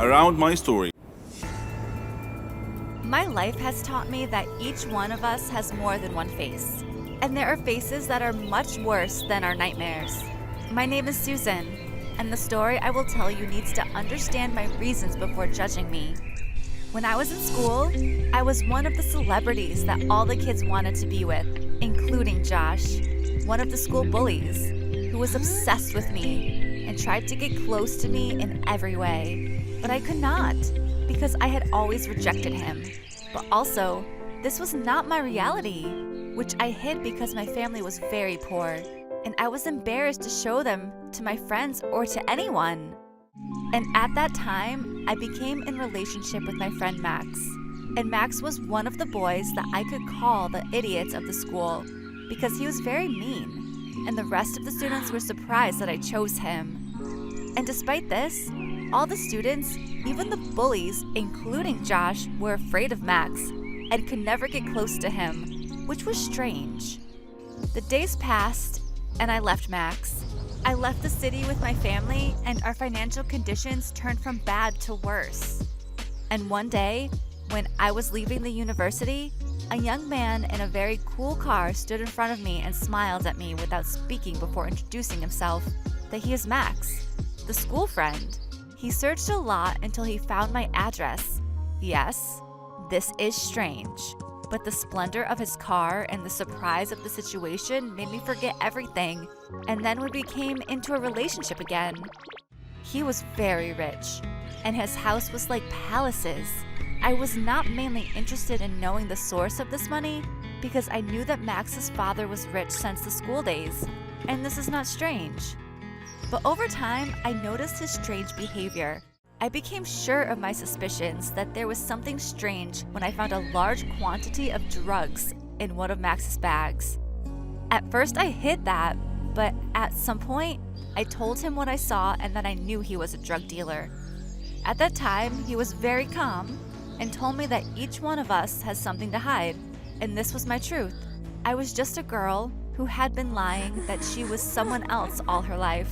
around my story. My life has taught me that each one of us has more than one face. And there are faces that are much worse than our nightmares. My name is Susan, and the story I will tell you needs to understand my reasons before judging me. When I was in school, I was one of the celebrities that all the kids wanted to be with, including Josh, one of the school bullies, who was obsessed with me and tried to get close to me in every way. But I could not, because I had always rejected him. But also, this was not my reality, which I hid because my family was very poor, and I was embarrassed to show them to my friends or to anyone. And at that time, I became in relationship with my friend Max. And Max was one of the boys that I could call the idiots of the school, because he was very mean, and the rest of the students were surprised that I chose him. And despite this, all the students, even the bullies, including Josh, were afraid of Max and could never get close to him, which was strange. The days passed, and I left Max. I left the city with my family, and our financial conditions turned from bad to worse. And one day, when I was leaving the university, a young man in a very cool car stood in front of me and smiled at me without speaking before introducing himself that he is Max, the school friend. He searched a lot until he found my address. Yes, this is strange, but the splendor of his car and the surprise of the situation made me forget everything, and then we became into a relationship again. He was very rich, and his house was like palaces. I was not mainly interested in knowing the source of this money because I knew that Max's father was rich since the school days, and this is not strange. But over time, I noticed his strange behavior. I became sure of my suspicions that there was something strange when I found a large quantity of drugs in one of Max's bags. At first I hid that, but at some point, I told him what I saw and that I knew he was a drug dealer. At that time, he was very calm and told me that each one of us has something to hide, and this was my truth. I was just a girl who had been lying that she was someone else all her life.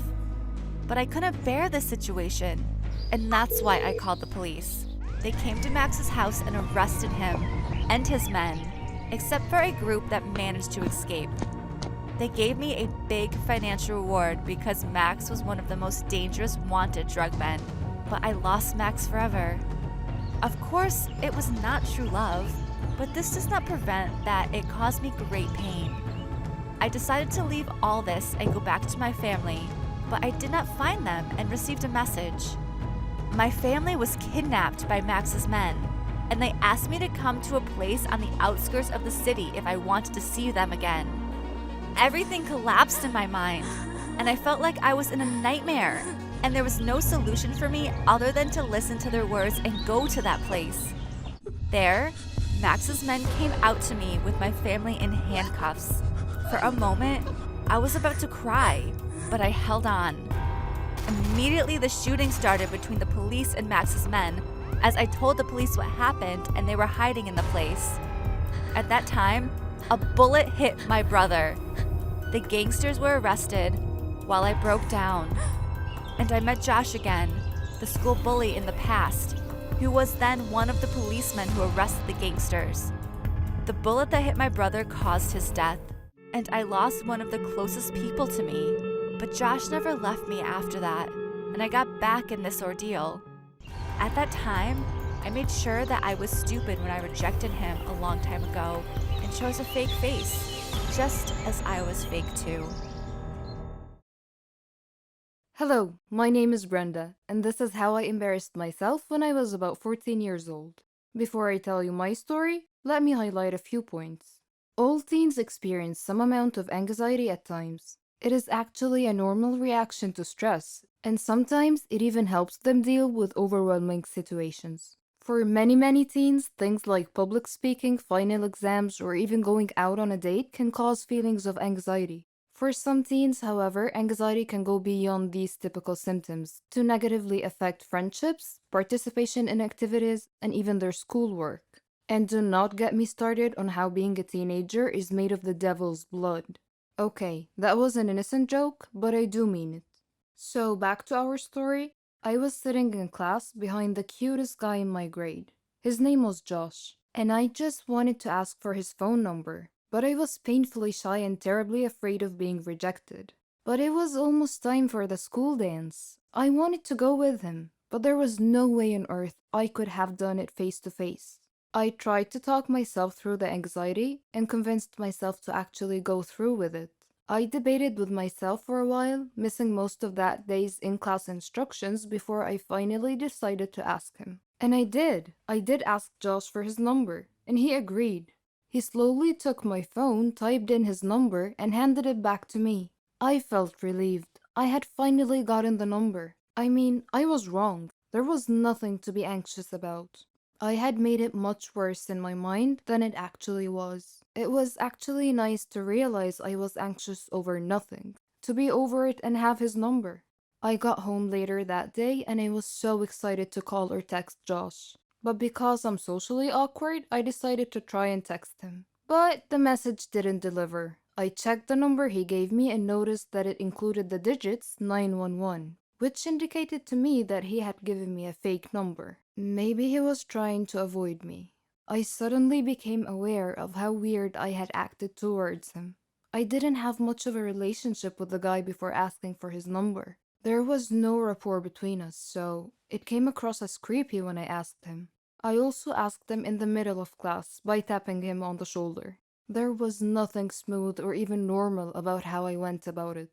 But I couldn't bear this situation, and that's why I called the police. They came to Max's house and arrested him and his men, except for a group that managed to escape. They gave me a big financial reward because Max was one of the most dangerous wanted drug men, but I lost Max forever. Of course, it was not true love, but this does not prevent that it caused me great pain. I decided to leave all this and go back to my family, but I did not find them and received a message. My family was kidnapped by Max's men, and they asked me to come to a place on the outskirts of the city if I wanted to see them again. Everything collapsed in my mind, and I felt like I was in a nightmare, and there was no solution for me other than to listen to their words and go to that place. There, Max's men came out to me with my family in handcuffs. For a moment, I was about to cry, but I held on. Immediately, the shooting started between the police and Max's men, as I told the police what happened and they were hiding in the place. At that time, a bullet hit my brother. The gangsters were arrested while I broke down. And I met Josh again, the school bully in the past, who was then one of the policemen who arrested the gangsters. The bullet that hit my brother caused his death, and I lost one of the closest people to me. But Josh never left me after that, and I got back in this ordeal. At that time, I made sure that I was stupid when I rejected him a long time ago and chose a fake face, just as I was fake too. Hello, my name is Brenda, and this is how I embarrassed myself when I was about 14 years old. Before I tell you my story, let me highlight a few points. All teens experience some amount of anxiety at times. It is actually a normal reaction to stress, and sometimes it even helps them deal with overwhelming situations. For many teens, things like public speaking, final exams, or even going out on a date can cause feelings of anxiety. For some teens, however, anxiety can go beyond these typical symptoms to negatively affect friendships, participation in activities, and even their schoolwork. And do not get me started on how being a teenager is made of the devil's blood. Okay, that was an innocent joke, but I do mean it. So back to our story. I was sitting in class behind the cutest guy in my grade. His name was Josh, and I just wanted to ask for his phone number, but I was painfully shy and terribly afraid of being rejected. But it was almost time for the school dance. I wanted to go with him, but there was no way on earth I could have done it face to face. I tried to talk myself through the anxiety and convinced myself to actually go through with it. I debated with myself for a while, missing most of that day's in-class instructions before I finally decided to ask him. And I did. I did ask Josh for his number, and he agreed. He slowly took my phone, typed in his number, and handed it back to me. I felt relieved. I had finally gotten the number. I mean, I was wrong. There was nothing to be anxious about. I had made it much worse in my mind than it actually was. It was actually nice to realize I was anxious over nothing, to be over it and have his number. I got home later that day and I was so excited to call or text Josh. But because I'm socially awkward, I decided to try and text him. But the message didn't deliver. I checked the number he gave me and noticed that it included the digits 911, which indicated to me that he had given me a fake number. Maybe he was trying to avoid me. I suddenly became aware of how weird I had acted towards him. I didn't have much of a relationship with the guy before asking for his number. There was no rapport between us, so it came across as creepy when I asked him. I also asked him in the middle of class by tapping him on the shoulder. There was nothing smooth or even normal about how I went about it.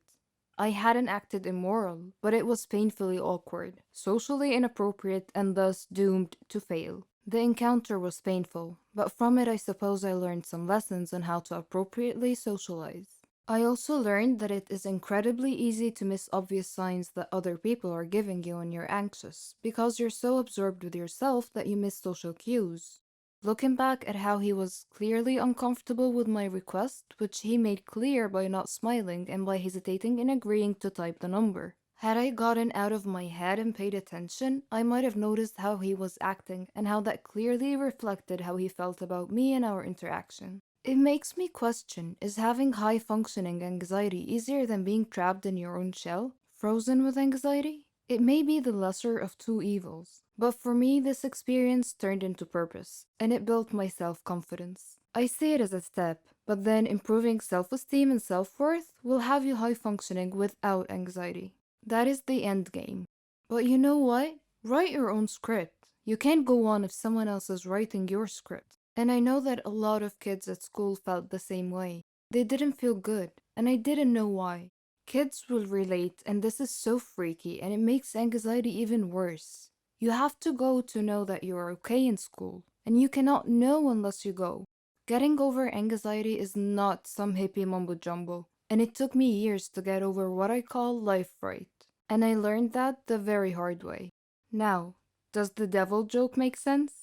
I hadn't acted immoral, but it was painfully awkward, socially inappropriate, and thus doomed to fail. The encounter was painful, but from it I suppose I learned some lessons on how to appropriately socialize. I also learned that it is incredibly easy to miss obvious signs that other people are giving you when you're anxious, because you're so absorbed with yourself that you miss social cues. Looking back at how he was clearly uncomfortable with my request, which he made clear by not smiling and by hesitating in agreeing to type the number. Had I gotten out of my head and paid attention, I might have noticed how he was acting and how that clearly reflected how he felt about me and our interaction. It makes me question, is having high-functioning anxiety easier than being trapped in your own shell, frozen with anxiety? It may be the lesser of two evils, but for me this experience turned into purpose, and it built my self-confidence. I see it as a step, but then improving self-esteem and self-worth will have you high-functioning without anxiety. That is the end game. But you know what? Write your own script. You can't go on if someone else is writing your script. And I know that a lot of kids at school felt the same way. They didn't feel good, and I didn't know why. Kids will relate, and this is so freaky, and it makes anxiety even worse. You have to go to know that you are okay in school, and you cannot know unless you go. Getting over anxiety is not some hippie mumbo jumbo, and it took me years to get over what I call life fright. And I learned that the very hard way. Now, does the devil joke make sense?